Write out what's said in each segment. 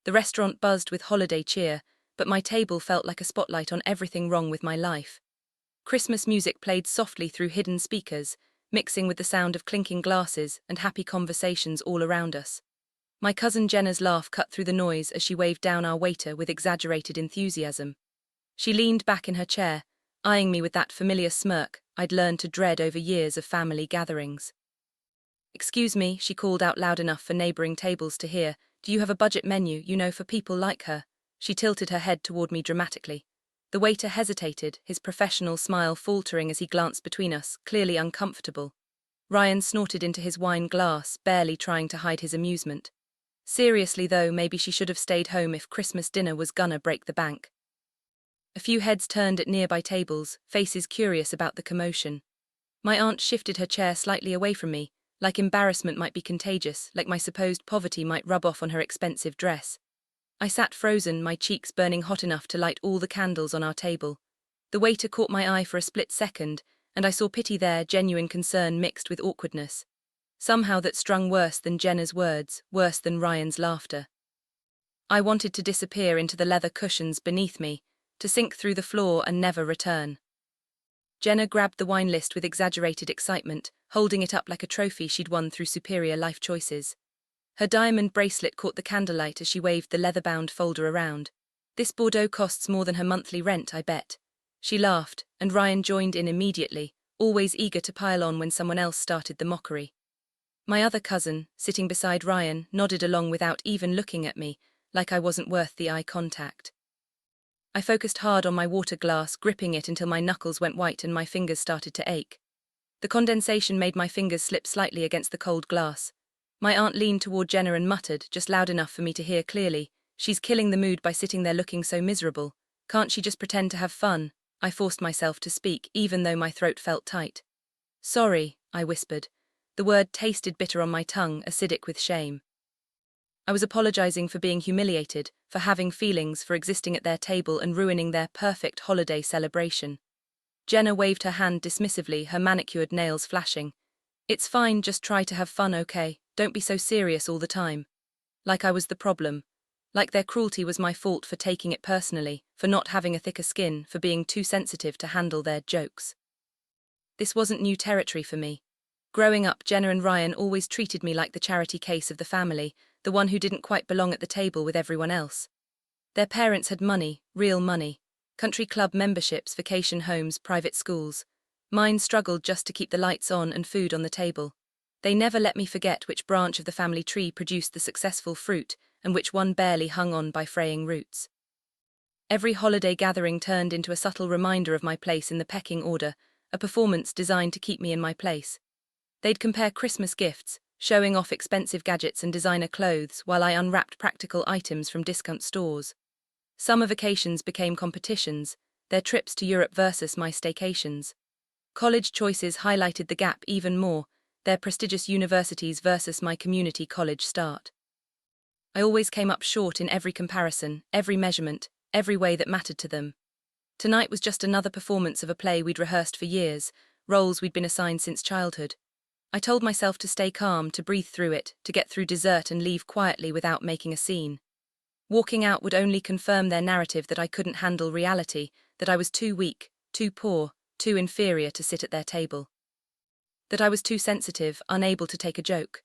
The restaurant buzzed with holiday cheer, but my table felt like a spotlight on everything wrong with my life. Christmas music played softly through hidden speakers, mixing with the sound of clinking glasses and happy conversations all around us. My cousin Jenna's laugh cut through the noise as she waved down our waiter with exaggerated enthusiasm. She leaned back in her chair, eyeing me with that familiar smirk I'd learned to dread over years of family gatherings. "Excuse me," she called out loud enough for neighboring tables to hear, "do you have a budget menu, for people like her?" She tilted her head toward me dramatically. The waiter hesitated, his professional smile faltering as he glanced between us, clearly uncomfortable. Ryan snorted into his wine glass, barely trying to hide his amusement. Seriously though, maybe she should have stayed home if Christmas dinner was gonna break the bank. A few heads turned at nearby tables, faces curious about the commotion. My aunt shifted her chair slightly away from me, like embarrassment might be contagious, like my supposed poverty might rub off on her expensive dress. I sat frozen, my cheeks burning hot enough to light all the candles on our table. The waiter caught my eye for a split second, and I saw pity there, genuine concern mixed with awkwardness. Somehow that strung worse than Jenna's words, worse than Ryan's laughter. I wanted to disappear into the leather cushions beneath me, to sink through the floor and never return. Jenna grabbed the wine list with exaggerated excitement, holding it up like a trophy she'd won through superior life choices. Her diamond bracelet caught the candlelight as she waved the leather-bound folder around. "This Bordeaux costs more than her monthly rent, I bet." She laughed, and Ryan joined in immediately, always eager to pile on when someone else started the mockery. My other cousin, sitting beside Ryan, nodded along without even looking at me, like I wasn't worth the eye contact. I focused hard on my water glass, gripping it until my knuckles went white and my fingers started to ache. The condensation made my fingers slip slightly against the cold glass. My aunt leaned toward Jenna and muttered, just loud enough for me to hear clearly, "She's killing the mood by sitting there looking so miserable. Can't she just pretend to have fun?" I forced myself to speak, even though my throat felt tight. "Sorry," I whispered. The word tasted bitter on my tongue, acidic with shame. I was apologizing for being humiliated, for having feelings, for existing at their table and ruining their perfect holiday celebration. Jenna waved her hand dismissively, her manicured nails flashing. "It's fine, just try to have fun, okay? Don't be so serious all the time." Like I was the problem. Like their cruelty was my fault for taking it personally, for not having a thicker skin, for being too sensitive to handle their jokes. This wasn't new territory for me. Growing up, Jenna and Ryan always treated me like the charity case of the family, the one who didn't quite belong at the table with everyone else. Their parents had money, real money. Country club memberships, vacation homes, private schools. Mine struggled just to keep the lights on and food on the table. They never let me forget which branch of the family tree produced the successful fruit and which one barely hung on by fraying roots. Every holiday gathering turned into a subtle reminder of my place in the pecking order, a performance designed to keep me in my place. They'd compare Christmas gifts, showing off expensive gadgets and designer clothes while I unwrapped practical items from discount stores. Summer vacations became competitions, their trips to Europe versus my staycations. College choices highlighted the gap even more, their prestigious universities versus my community college start. I always came up short in every comparison, every measurement, every way that mattered to them. Tonight was just another performance of a play we'd rehearsed for years, roles we'd been assigned since childhood. I told myself to stay calm, to breathe through it, to get through dessert and leave quietly without making a scene. Walking out would only confirm their narrative that I couldn't handle reality, that I was too weak, too poor, too inferior to sit at their table. That I was too sensitive, unable to take a joke.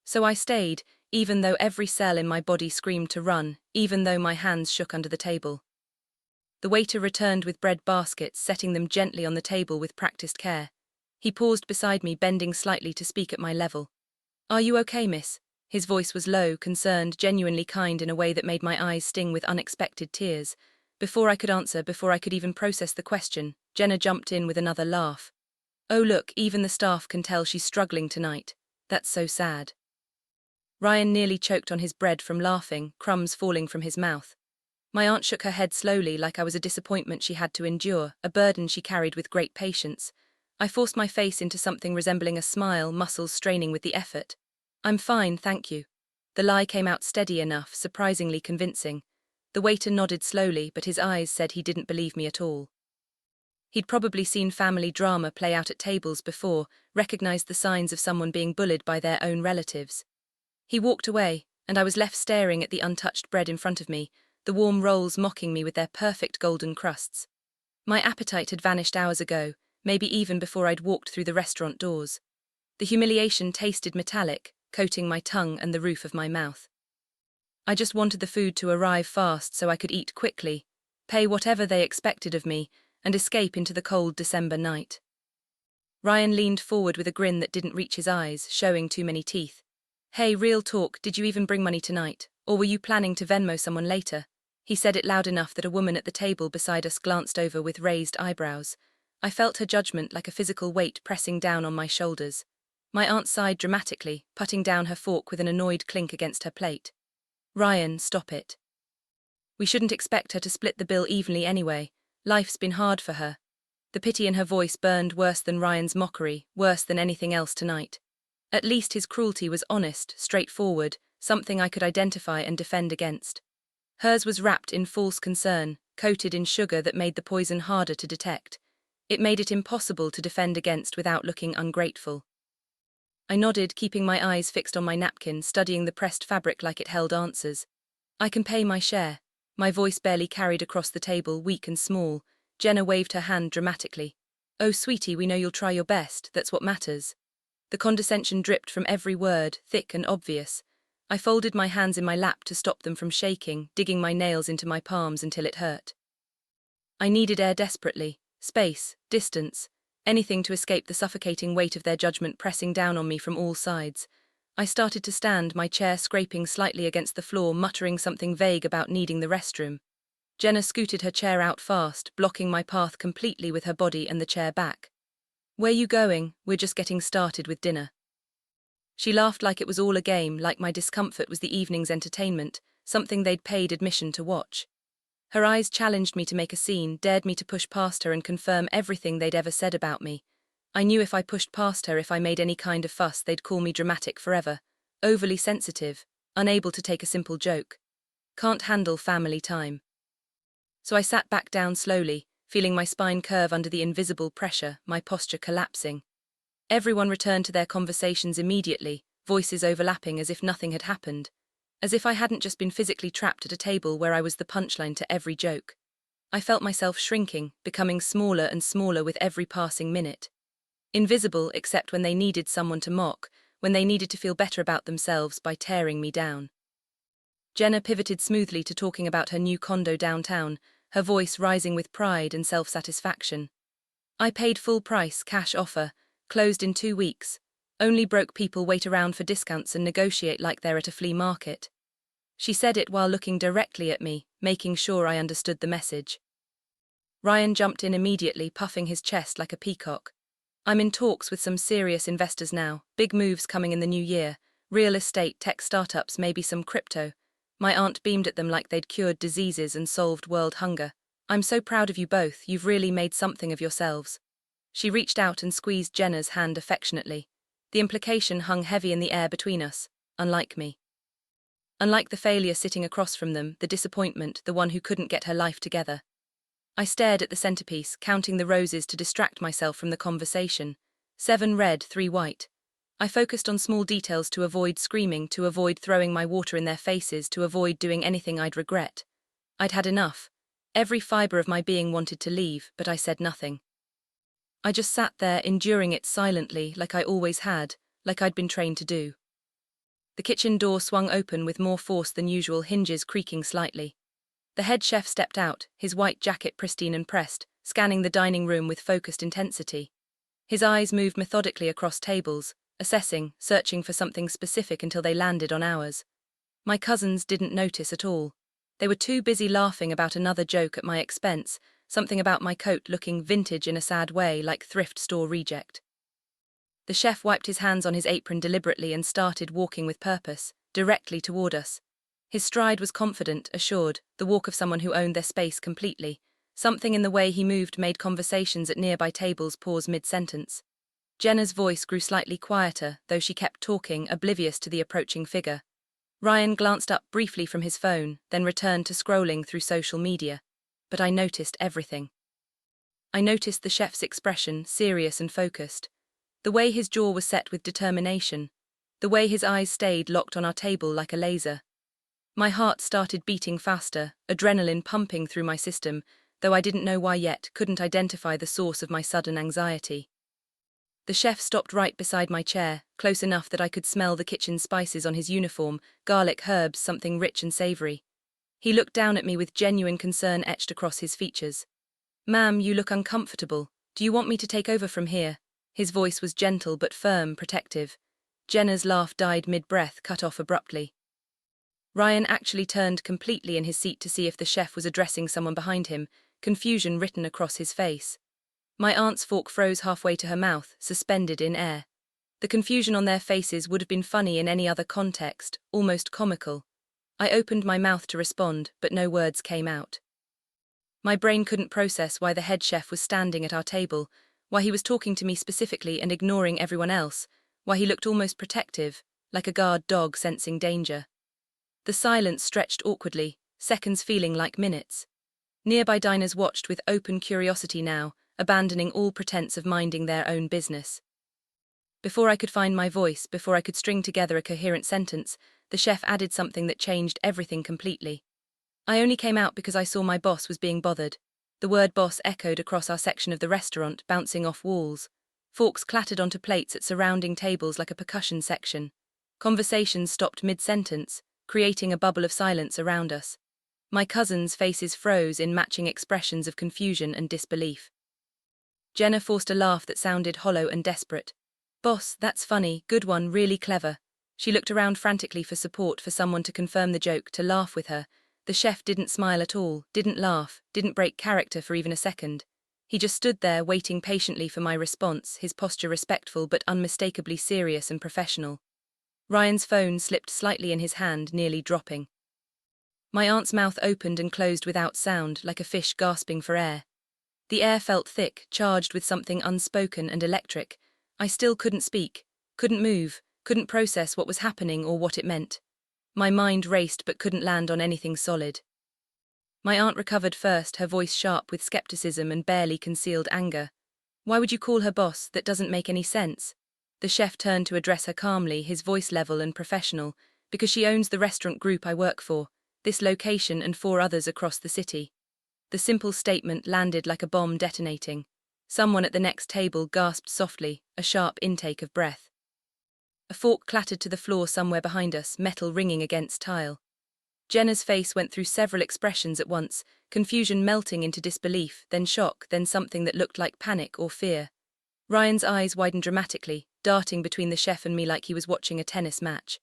So I stayed, even though every cell in my body screamed to run, even though my hands shook under the table. The waiter returned with bread baskets, setting them gently on the table with practiced care. He paused beside me, bending slightly to speak at my level. "Are you okay, miss?" His voice was low, concerned, genuinely kind in a way that made my eyes sting with unexpected tears. Before I could answer, before I could even process the question, Jenna jumped in with another laugh. "Oh look, even the staff can tell she's struggling tonight. That's so sad." Ryan nearly choked on his bread from laughing, crumbs falling from his mouth. My aunt shook her head slowly, like I was a disappointment she had to endure, a burden she carried with great patience. I forced my face into something resembling a smile, muscles straining with the effort. "I'm fine, thank you." The lie came out steady enough, surprisingly convincing. The waiter nodded slowly, but his eyes said he didn't believe me at all. He'd probably seen family drama play out at tables before, recognized the signs of someone being bullied by their own relatives. He walked away, and I was left staring at the untouched bread in front of me, the warm rolls mocking me with their perfect golden crusts. My appetite had vanished hours ago, maybe even before I'd walked through the restaurant doors. The humiliation tasted metallic, coating my tongue and the roof of my mouth. I just wanted the food to arrive fast so I could eat quickly, pay whatever they expected of me, and escape into the cold December night. Ryan leaned forward with a grin that didn't reach his eyes, showing too many teeth. "Hey, real talk, did you even bring money tonight? Or were you planning to Venmo someone later?" He said it loud enough that a woman at the table beside us glanced over with raised eyebrows. I felt her judgment like a physical weight pressing down on my shoulders. My aunt sighed dramatically, putting down her fork with an annoyed clink against her plate. "Ryan, stop it. We shouldn't expect her to split the bill evenly anyway. Life's been hard for her." The pity in her voice burned worse than Ryan's mockery, worse than anything else tonight. At least his cruelty was honest, straightforward, something I could identify and defend against. Hers was wrapped in false concern, coated in sugar that made the poison harder to detect. It made it impossible to defend against without looking ungrateful. I nodded, keeping my eyes fixed on my napkin, studying the pressed fabric like it held answers. "I can pay my share." My voice barely carried across the table, weak and small. Jenna waved her hand dramatically. "Oh, sweetie, we know you'll try your best, that's what matters." The condescension dripped from every word, thick and obvious. I folded my hands in my lap to stop them from shaking, digging my nails into my palms until it hurt. I needed air desperately, space, distance, anything to escape the suffocating weight of their judgment pressing down on me from all sides. I started to stand, my chair scraping slightly against the floor, muttering something vague about needing the restroom. Jenna scooted her chair out fast, blocking my path completely with her body and the chair back. "Where you going? We're just getting started with dinner." She laughed like it was all a game, like my discomfort was the evening's entertainment, something they'd paid admission to watch. Her eyes challenged me to make a scene, dared me to push past her and confirm everything they'd ever said about me. I knew if I pushed past her, if I made any kind of fuss, they'd call me dramatic forever, overly sensitive, unable to take a simple joke. Can't handle family time. So I sat back down slowly, feeling my spine curve under the invisible pressure, my posture collapsing. Everyone returned to their conversations immediately, voices overlapping as if nothing had happened, as if I hadn't just been physically trapped at a table where I was the punchline to every joke. I felt myself shrinking, becoming smaller and smaller with every passing minute. Invisible except when they needed someone to mock, when they needed to feel better about themselves by tearing me down. Jenna pivoted smoothly to talking about her new condo downtown, her voice rising with pride and self-satisfaction. "I paid full price, cash offer, closed in 2 weeks. Only broke people wait around for discounts and negotiate like they're at a flea market." She said it while looking directly at me, making sure I understood the message. Ryan jumped in immediately, puffing his chest like a peacock. "I'm in talks with some serious investors now, big moves coming in the new year, real estate, tech startups, maybe some crypto." My aunt beamed at them like they'd cured diseases and solved world hunger. "I'm so proud of you both, you've really made something of yourselves." She reached out and squeezed Jenna's hand affectionately. The implication hung heavy in the air between us, unlike me. Unlike the failure sitting across from them, the disappointment, the one who couldn't get her life together. I stared at the centerpiece, counting the roses to distract myself from the conversation. 7 red, 3 white. I focused on small details to avoid screaming, to avoid throwing my water in their faces, to avoid doing anything I'd regret. I'd had enough. Every fiber of my being wanted to leave, but I said nothing. I just sat there, enduring it silently, like I always had, like I'd been trained to do. The kitchen door swung open with more force than usual, hinges creaking slightly. The head chef stepped out, his white jacket pristine and pressed, scanning the dining room with focused intensity. His eyes moved methodically across tables, assessing, searching for something specific until they landed on ours. My cousins didn't notice at all. They were too busy laughing about another joke at my expense, something about my coat looking vintage in a sad way, like thrift store reject. The chef wiped his hands on his apron deliberately and started walking with purpose, directly toward us. His stride was confident, assured, the walk of someone who owned their space completely. Something in the way he moved made conversations at nearby tables pause mid-sentence. Jenna's voice grew slightly quieter, though she kept talking, oblivious to the approaching figure. Ryan glanced up briefly from his phone, then returned to scrolling through social media. But I noticed everything. I noticed the chef's expression, serious and focused. The way his jaw was set with determination. the way his eyes stayed locked on our table like a laser. My heart started beating faster, adrenaline pumping through my system, though I didn't know why yet, couldn't identify the source of my sudden anxiety. The chef stopped right beside my chair, close enough that I could smell the kitchen spices on his uniform, garlic, herbs, something rich and savory. He looked down at me with genuine concern etched across his features. "Ma'am, you look uncomfortable. Do you want me to take over from here?" His voice was gentle but firm, protective. Jenna's laugh died mid-breath, cut off abruptly. Ryan actually turned completely in his seat to see if the chef was addressing someone behind him, confusion written across his face. My aunt's fork froze halfway to her mouth, suspended in air. The confusion on their faces would have been funny in any other context, almost comical. I opened my mouth to respond, but no words came out. My brain couldn't process why the head chef was standing at our table, why he was talking to me specifically and ignoring everyone else, why he looked almost protective, like a guard dog sensing danger. The silence stretched awkwardly, seconds feeling like minutes. Nearby diners watched with open curiosity now, abandoning all pretense of minding their own business. Before I could find my voice, before I could string together a coherent sentence, the chef added something that changed everything completely. "I only came out because I saw my boss was being bothered." The word boss echoed across our section of the restaurant, bouncing off walls. Forks clattered onto plates at surrounding tables like a percussion section. Conversations stopped mid-sentence, creating a bubble of silence around us. My cousins' faces froze in matching expressions of confusion and disbelief. Jenna forced a laugh that sounded hollow and desperate. "Boss, that's funny, good one, really clever." She looked around frantically for support, for someone to confirm the joke, to laugh with her. The chef didn't smile at all, didn't laugh, didn't break character for even a second. He just stood there waiting patiently for my response, his posture respectful but unmistakably serious and professional. Ryan's phone slipped slightly in his hand, nearly dropping. My aunt's mouth opened and closed without sound, like a fish gasping for air. The air felt thick, charged with something unspoken and electric. I still couldn't speak, couldn't move, couldn't process what was happening or what it meant. My mind raced but couldn't land on anything solid. My aunt recovered first, her voice sharp with skepticism and barely concealed anger. "Why would you call her boss? That doesn't make any sense." The chef turned to address her calmly, his voice level and professional. "Because she owns the restaurant group I work for, this location and 4 others across the city." The simple statement landed like a bomb detonating. Someone at the next table gasped softly, a sharp intake of breath. A fork clattered to the floor somewhere behind us, metal ringing against tile. Jenna's face went through several expressions at once, confusion melting into disbelief, then shock, then something that looked like panic or fear. Ryan's eyes widened dramatically, darting between the chef and me like he was watching a tennis match.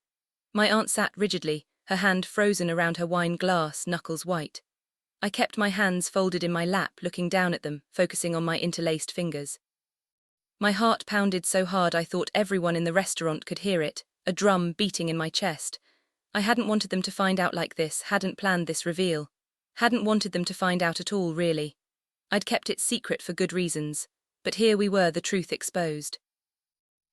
My aunt sat rigidly, her hand frozen around her wine glass, knuckles white. I kept my hands folded in my lap, looking down at them, focusing on my interlaced fingers. My heart pounded so hard I thought everyone in the restaurant could hear it, a drum beating in my chest. I hadn't wanted them to find out like this, hadn't planned this reveal. Hadn't wanted them to find out at all, really. I'd kept it secret for good reasons, but here we were, the truth exposed.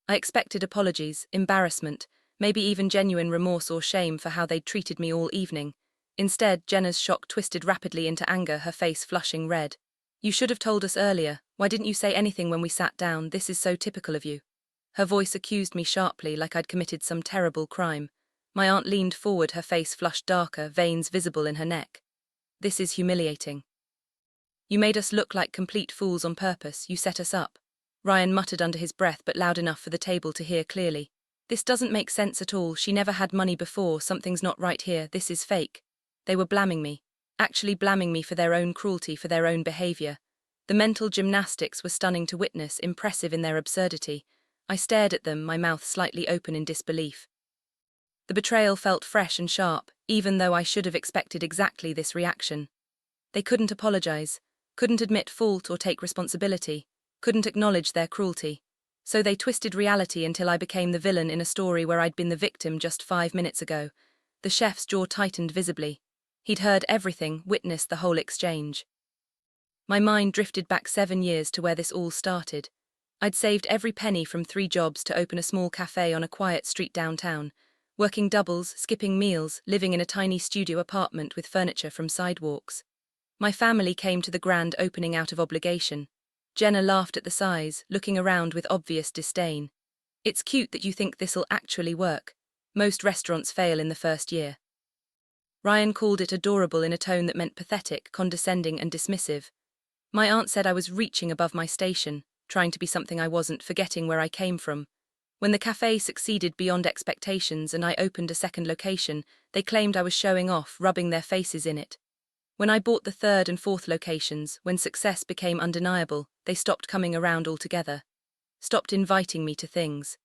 I expected apologies, embarrassment, maybe even genuine remorse or shame for how they'd treated me all evening. Instead, Jenna's shock twisted rapidly into anger, her face flushing red. "You should have told us earlier. Why didn't you say anything when we sat down? This is so typical of you." Her voice accused me sharply, like I'd committed some terrible crime. My aunt leaned forward, her face flushed darker, veins visible in her neck. "This is humiliating. You made us look like complete fools on purpose. You set us up." Ryan muttered under his breath, but loud enough for the table to hear clearly. "This doesn't make sense at all. She never had money before. Something's not right here. This is fake." They were blaming me. Actually blaming me for their own cruelty, for their own behavior. The mental gymnastics were stunning to witness, impressive in their absurdity. I stared at them, my mouth slightly open in disbelief. The betrayal felt fresh and sharp, even though I should have expected exactly this reaction. They couldn't apologize, couldn't admit fault or take responsibility, couldn't acknowledge their cruelty. So they twisted reality until I became the villain in a story where I'd been the victim just 5 minutes ago. The chef's jaw tightened visibly. He'd heard everything, witnessed the whole exchange. My mind drifted back 7 years to where this all started. I'd saved every penny from 3 jobs to open a small cafe on a quiet street downtown, working doubles, skipping meals, living in a tiny studio apartment with furniture from sidewalks. My family came to the grand opening out of obligation. Jenna laughed at the size, looking around with obvious disdain. It's cute that you think this'll actually work. Most restaurants fail in the first year. Ryan called it adorable in a tone that meant pathetic, condescending, and dismissive. My aunt said I was reaching above my station, trying to be something I wasn't, forgetting where I came from. When the cafe succeeded beyond expectations and I opened a second location, they claimed I was showing off, rubbing their faces in it. When I bought the third and fourth locations, when success became undeniable, they stopped coming around altogether. Stopped inviting me to things.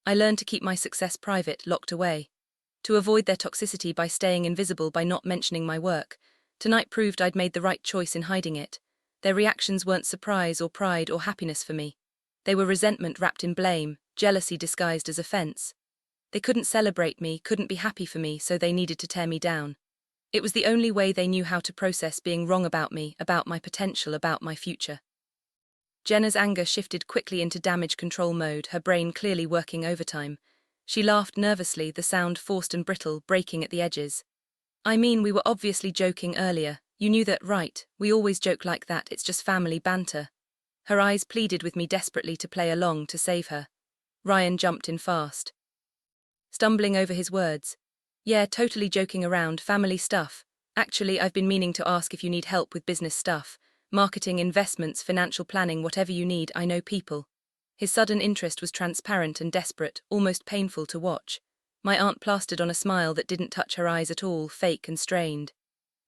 I learned to keep my success private, locked away. To avoid their toxicity by staying invisible, by not mentioning my work. Tonight proved I'd made the right choice in hiding it. Their reactions weren't surprise or pride or happiness for me. They were resentment wrapped in blame, jealousy disguised as offense. They couldn't celebrate me, couldn't be happy for me, so they needed to tear me down. It was the only way they knew how to process being wrong about me, about my potential, about my future. Jenna's anger shifted quickly into damage control mode, her brain clearly working overtime. She laughed nervously, the sound forced and brittle, breaking at the edges. I mean, we were obviously joking earlier. You knew that, right? We always joke like that, it's just family banter. Her eyes pleaded with me desperately to play along, to save her. Ryan jumped in fast, stumbling over his words. Yeah, totally joking around, family stuff. Actually, I've been meaning to ask if you need help with business stuff. Marketing, investments, financial planning, whatever you need, I know people. His sudden interest was transparent and desperate, almost painful to watch. My aunt plastered on a smile that didn't touch her eyes at all, fake and strained.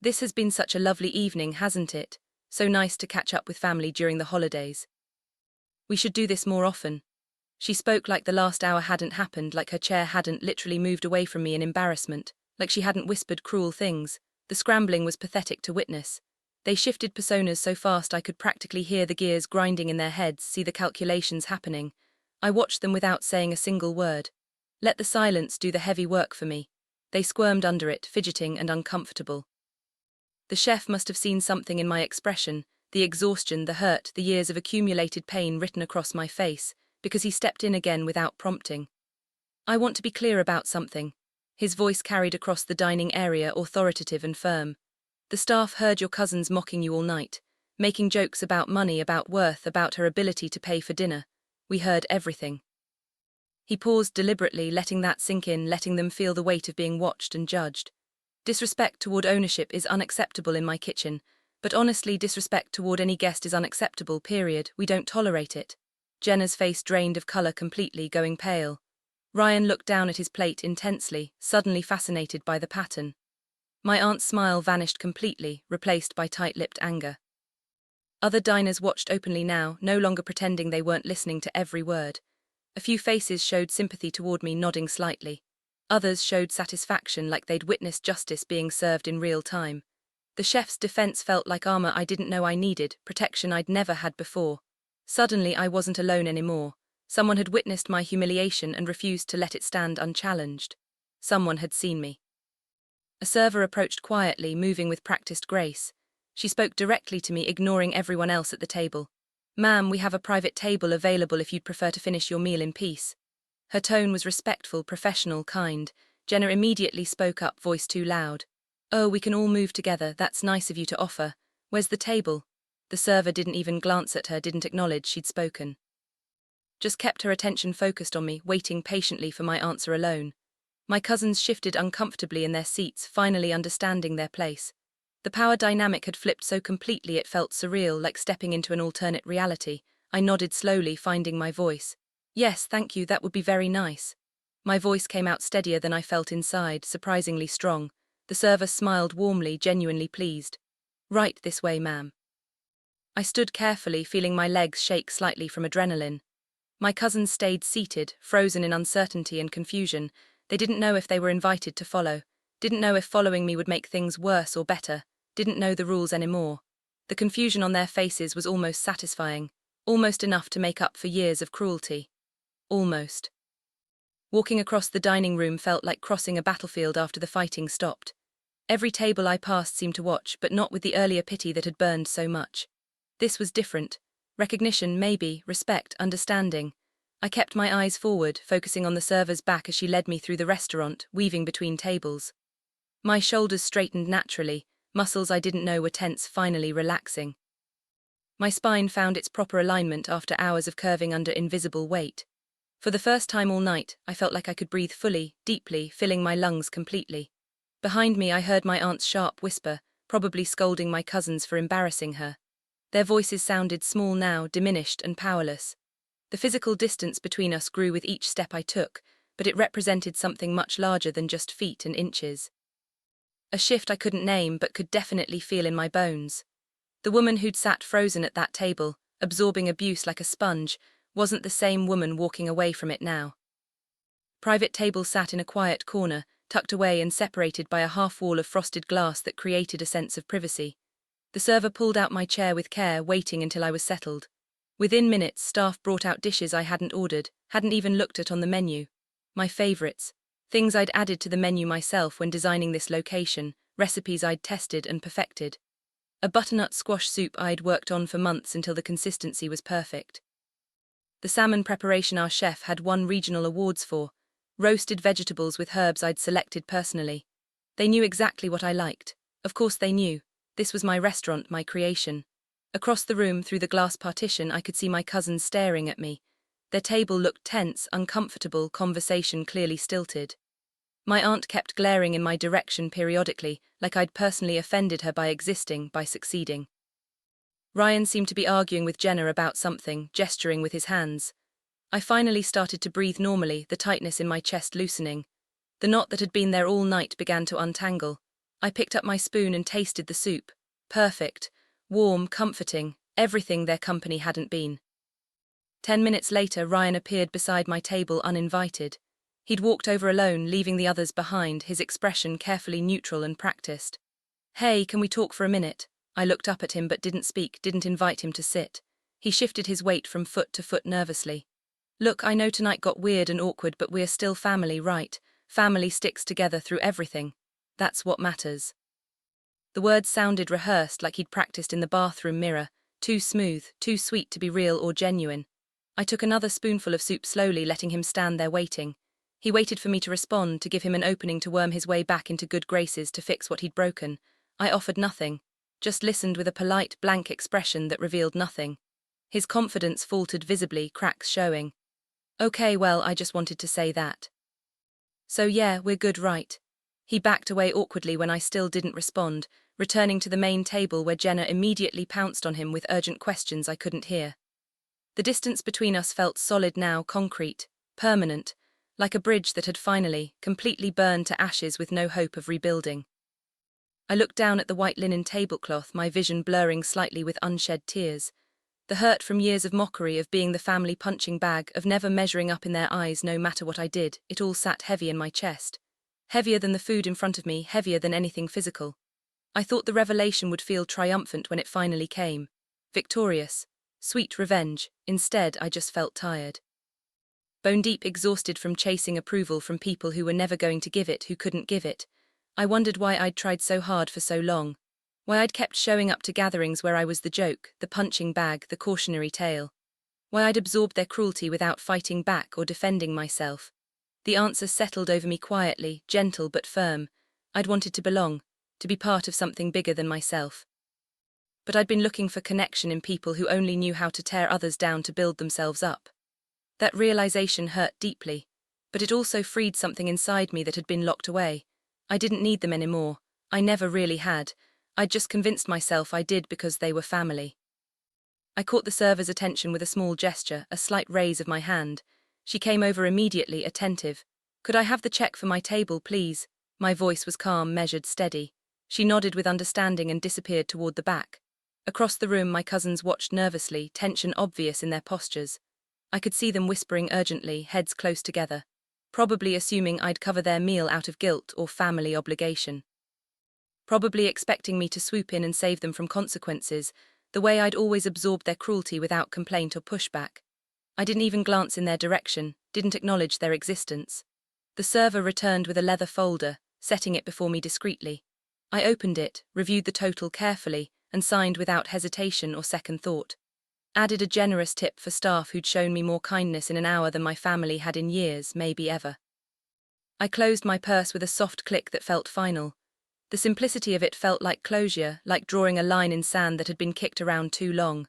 This has been such a lovely evening, hasn't it? So nice to catch up with family during the holidays. We should do this more often. She spoke like the last hour hadn't happened, like her chair hadn't literally moved away from me in embarrassment, like she hadn't whispered cruel things. The scrambling was pathetic to witness. They shifted personas so fast I could practically hear the gears grinding in their heads, see the calculations happening. I watched them without saying a single word. Let the silence do the heavy work for me. They squirmed under it, fidgeting and uncomfortable. The chef must have seen something in my expression, the exhaustion, the hurt, the years of accumulated pain written across my face, because he stepped in again without prompting. I want to be clear about something. His voice carried across the dining area, authoritative and firm. The staff heard your cousin's mocking you all night, making jokes about money, about worth, about her ability to pay for dinner. We heard everything. He paused deliberately, letting that sink in, letting them feel the weight of being watched and judged. Disrespect toward ownership is unacceptable in my kitchen, but honestly, disrespect toward any guest is unacceptable, period. We don't tolerate it. Jenna's face drained of color completely, going pale. Ryan looked down at his plate intensely, suddenly fascinated by the pattern. My aunt's smile vanished completely, replaced by tight-lipped anger. Other diners watched openly now, no longer pretending they weren't listening to every word. A few faces showed sympathy toward me, nodding slightly. Others showed satisfaction, like they'd witnessed justice being served in real time. The chef's defense felt like armor I didn't know I needed, protection I'd never had before. Suddenly I wasn't alone anymore. Someone had witnessed my humiliation and refused to let it stand unchallenged. Someone had seen me. A server approached quietly, moving with practiced grace. She spoke directly to me, ignoring everyone else at the table. "Ma'am, we have a private table available if you'd prefer to finish your meal in peace." Her tone was respectful, professional, kind. Jenna immediately spoke up, voice too loud. "Oh, we can all move together, that's nice of you to offer. Where's the table?" The server didn't even glance at her, didn't acknowledge she'd spoken. Just kept her attention focused on me, waiting patiently for my answer alone. My cousins shifted uncomfortably in their seats, finally understanding their place. The power dynamic had flipped so completely it felt surreal, like stepping into an alternate reality. I nodded slowly, finding my voice. "Yes, thank you, that would be very nice." My voice came out steadier than I felt inside, surprisingly strong. The server smiled warmly, genuinely pleased. "Right this way, ma'am." I stood carefully, feeling my legs shake slightly from adrenaline. My cousins stayed seated, frozen in uncertainty and confusion. They didn't know if they were invited to follow, didn't know if following me would make things worse or better, didn't know the rules anymore. The confusion on their faces was almost satisfying, almost enough to make up for years of cruelty. Almost. Walking across the dining room felt like crossing a battlefield after the fighting stopped. Every table I passed seemed to watch, but not with the earlier pity that had burned so much. This was different. Recognition, maybe, respect, understanding. I kept my eyes forward, focusing on the server's back as she led me through the restaurant, weaving between tables. My shoulders straightened naturally, muscles I didn't know were tense finally relaxing. My spine found its proper alignment after hours of curving under invisible weight. For the first time all night, I felt like I could breathe fully, deeply, filling my lungs completely. Behind me I heard my aunt's sharp whisper, probably scolding my cousins for embarrassing her. Their voices sounded small now, diminished and powerless. The physical distance between us grew with each step I took, but it represented something much larger than just feet and inches. A shift I couldn't name but could definitely feel in my bones. The woman who'd sat frozen at that table, absorbing abuse like a sponge, wasn't the same woman walking away from it now. Private table sat in a quiet corner, tucked away and separated by a half-wall of frosted glass that created a sense of privacy. The server pulled out my chair with care, waiting until I was settled. Within minutes, staff brought out dishes I hadn't ordered, hadn't even looked at on the menu. My favorites. Things I'd added to the menu myself when designing this location, recipes I'd tested and perfected. A butternut squash soup I'd worked on for months until the consistency was perfect. The salmon preparation our chef had won regional awards for. Roasted vegetables with herbs I'd selected personally. They knew exactly what I liked. Of course they knew. This was my restaurant, my creation. Across the room, through the glass partition, I could see my cousins staring at me. Their table looked tense, uncomfortable, conversation clearly stilted. My aunt kept glaring in my direction periodically, like I'd personally offended her by existing, by succeeding. Ryan seemed to be arguing with Jenna about something, gesturing with his hands. I finally started to breathe normally, the tightness in my chest loosening. The knot that had been there all night began to untangle. I picked up my spoon and tasted the soup. Perfect. Warm, comforting, everything their company hadn't been. 10 minutes later, Ryan appeared beside my table uninvited. He'd walked over alone, leaving the others behind, his expression carefully neutral and practiced. "Hey, can we talk for a minute?" I looked up at him but didn't speak, didn't invite him to sit. He shifted his weight from foot to foot nervously. "Look, I know tonight got weird and awkward, but we're still family, right? Family sticks together through everything. That's what matters." The words sounded rehearsed, like he'd practiced in the bathroom mirror, too smooth, too sweet to be real or genuine. I took another spoonful of soup slowly, letting him stand there waiting. He waited for me to respond, to give him an opening to worm his way back into good graces, to fix what he'd broken. I offered nothing, just listened with a polite, blank expression that revealed nothing. His confidence faltered visibly, cracks showing. "Okay, well, I just wanted to say that." "So yeah, we're good, right?" He backed away awkwardly when I still didn't respond, returning to the main table where Jenna immediately pounced on him with urgent questions I couldn't hear. The distance between us felt solid now, concrete, permanent, like a bridge that had finally, completely burned to ashes with no hope of rebuilding. I looked down at the white linen tablecloth, my vision blurring slightly with unshed tears. The hurt from years of mockery, of being the family punching bag, of never measuring up in their eyes no matter what I did, it all sat heavy in my chest. Heavier than the food in front of me, heavier than anything physical. I thought the revelation would feel triumphant when it finally came. Victorious. Sweet revenge. Instead, I just felt tired. Bone-deep exhausted from chasing approval from people who were never going to give it, who couldn't give it. I wondered why I'd tried so hard for so long. Why I'd kept showing up to gatherings where I was the joke, the punching bag, the cautionary tale. Why I'd absorbed their cruelty without fighting back or defending myself. The answer settled over me quietly, gentle but firm. I'd wanted to belong, to be part of something bigger than myself. But I'd been looking for connection in people who only knew how to tear others down to build themselves up. That realization hurt deeply, but it also freed something inside me that had been locked away. I didn't need them anymore. I never really had. I'd just convinced myself I did because they were family. I caught the server's attention with a small gesture, a slight raise of my hand. She came over immediately, attentive. "Could I have the check for my table, please?" My voice was calm, measured, steady. She nodded with understanding and disappeared toward the back. Across the room, my cousins watched nervously, tension obvious in their postures. I could see them whispering urgently, heads close together, probably assuming I'd cover their meal out of guilt or family obligation. Probably expecting me to swoop in and save them from consequences, the way I'd always absorbed their cruelty without complaint or pushback. I didn't even glance in their direction, didn't acknowledge their existence. The server returned with a leather folder, setting it before me discreetly. I opened it, reviewed the total carefully, and signed without hesitation or second thought. Added a generous tip for staff who'd shown me more kindness in an hour than my family had in years, maybe ever. I closed my purse with a soft click that felt final. The simplicity of it felt like closure, like drawing a line in sand that had been kicked around too long.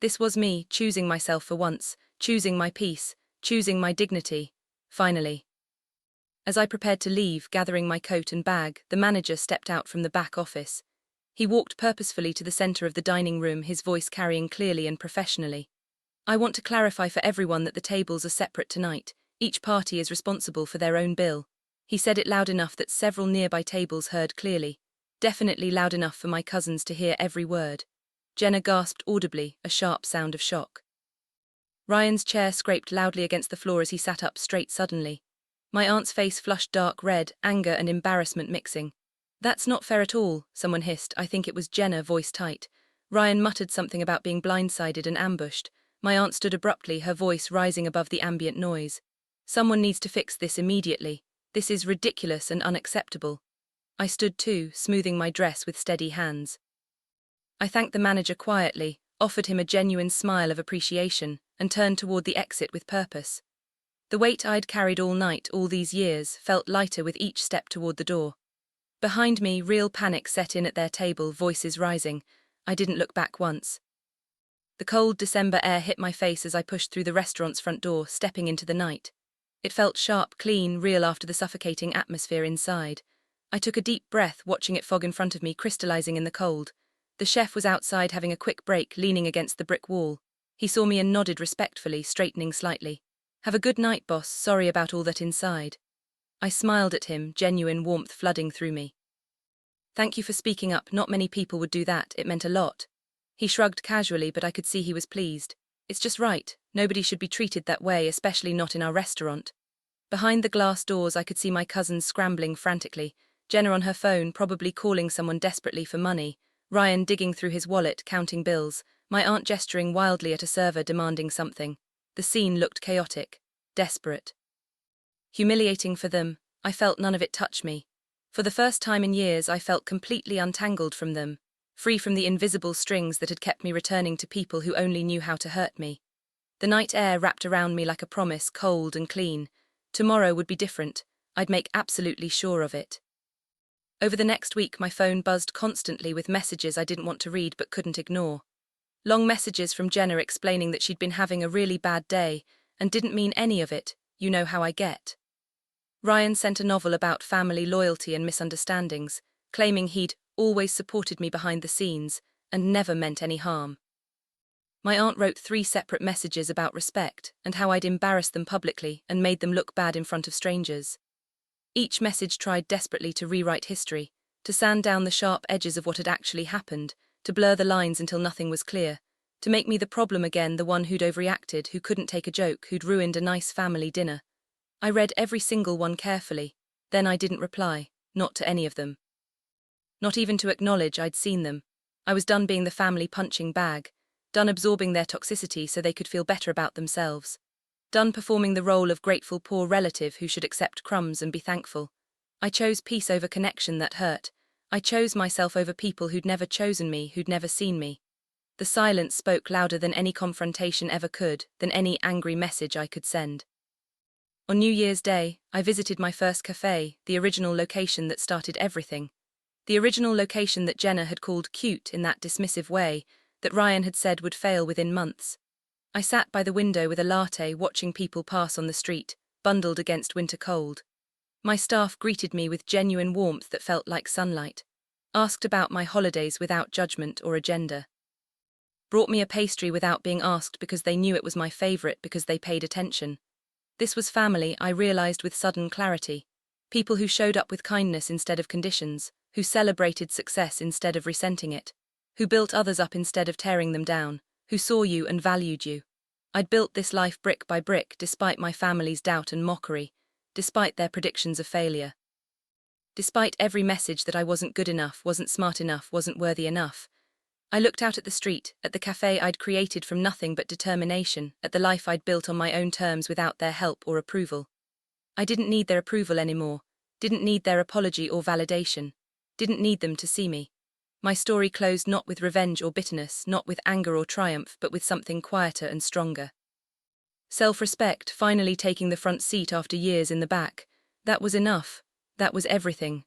This was me, choosing myself for once, choosing my peace, choosing my dignity, finally. As I prepared to leave, gathering my coat and bag, the manager stepped out from the back office. He walked purposefully to the center of the dining room, his voice carrying clearly and professionally. I want to clarify for everyone that the tables are separate tonight. Each party is responsible for their own bill. He said it loud enough that several nearby tables heard clearly. Definitely loud enough for my cousins to hear every word. Jenna gasped audibly, a sharp sound of shock. Ryan's chair scraped loudly against the floor as he sat up straight suddenly. My aunt's face flushed dark red, anger and embarrassment mixing. "That's not fair at all," someone hissed. I think it was Jenna, voice tight. Ryan muttered something about being blindsided and ambushed. My aunt stood abruptly, her voice rising above the ambient noise. "Someone needs to fix this immediately. This is ridiculous and unacceptable." I stood too, smoothing my dress with steady hands. I thanked the manager quietly, offered him a genuine smile of appreciation, and turned toward the exit with purpose. The weight I'd carried all night, all these years, felt lighter with each step toward the door. Behind me, real panic set in at their table, voices rising. I didn't look back once. The cold December air hit my face as I pushed through the restaurant's front door, stepping into the night. It felt sharp, clean, real after the suffocating atmosphere inside. I took a deep breath, watching it fog in front of me, crystallizing in the cold. The chef was outside having a quick break, leaning against the brick wall. He saw me and nodded respectfully, straightening slightly. "Have a good night, boss. Sorry about all that inside." I smiled at him, genuine warmth flooding through me. "Thank you for speaking up. Not many people would do that. It meant a lot." He shrugged casually, but I could see he was pleased. "It's just right. Nobody should be treated that way, especially not in our restaurant." Behind the glass doors, I could see my cousins scrambling frantically. Jenna on her phone, probably calling someone desperately for money. Ryan digging through his wallet, counting bills. My aunt gesturing wildly at a server, demanding something. The scene looked chaotic, desperate. Humiliating for them, I felt none of it touch me. For the first time in years, I felt completely untangled from them, free from the invisible strings that had kept me returning to people who only knew how to hurt me. The night air wrapped around me like a promise, cold and clean. Tomorrow would be different. I'd make absolutely sure of it. Over the next week, my phone buzzed constantly with messages I didn't want to read but couldn't ignore. Long messages from Jenna explaining that she'd been having a really bad day and didn't mean any of it. You know how I get. Ryan sent a novel about family loyalty and misunderstandings, claiming he'd always supported me behind the scenes and never meant any harm. My aunt wrote 3 separate messages about respect and how I'd embarrassed them publicly and made them look bad in front of strangers. Each message tried desperately to rewrite history, to sand down the sharp edges of what had actually happened, to blur the lines until nothing was clear, to make me the problem again, the one who'd overreacted, who couldn't take a joke, who'd ruined a nice family dinner. I read every single one carefully, then I didn't reply, not to any of them. Not even to acknowledge I'd seen them. I was done being the family punching bag, done absorbing their toxicity so they could feel better about themselves. Done performing the role of grateful poor relative who should accept crumbs and be thankful. I chose peace over connection that hurt. I chose myself over people who'd never chosen me, who'd never seen me. The silence spoke louder than any confrontation ever could, than any angry message I could send. On New Year's Day, I visited my first cafe, the original location that started everything. The original location that Jenna had called cute in that dismissive way, that Ryan had said would fail within months. I sat by the window with a latte, watching people pass on the street, bundled against winter cold. My staff greeted me with genuine warmth that felt like sunlight, asked about my holidays without judgment or agenda. Brought me a pastry without being asked because they knew it was my favorite, because they paid attention. This was family, I realized with sudden clarity. People who showed up with kindness instead of conditions, who celebrated success instead of resenting it, who built others up instead of tearing them down, who saw you and valued you. I'd built this life brick by brick, despite my family's doubt and mockery, despite their predictions of failure. Despite every message that I wasn't good enough, wasn't smart enough, wasn't worthy enough. I looked out at the street, at the cafe I'd created from nothing but determination, at the life I'd built on my own terms without their help or approval. I didn't need their approval anymore, didn't need their apology or validation, didn't need them to see me. My story closed not with revenge or bitterness, not with anger or triumph, but with something quieter and stronger. Self-respect, finally taking the front seat after years in the back. That was enough. That was everything.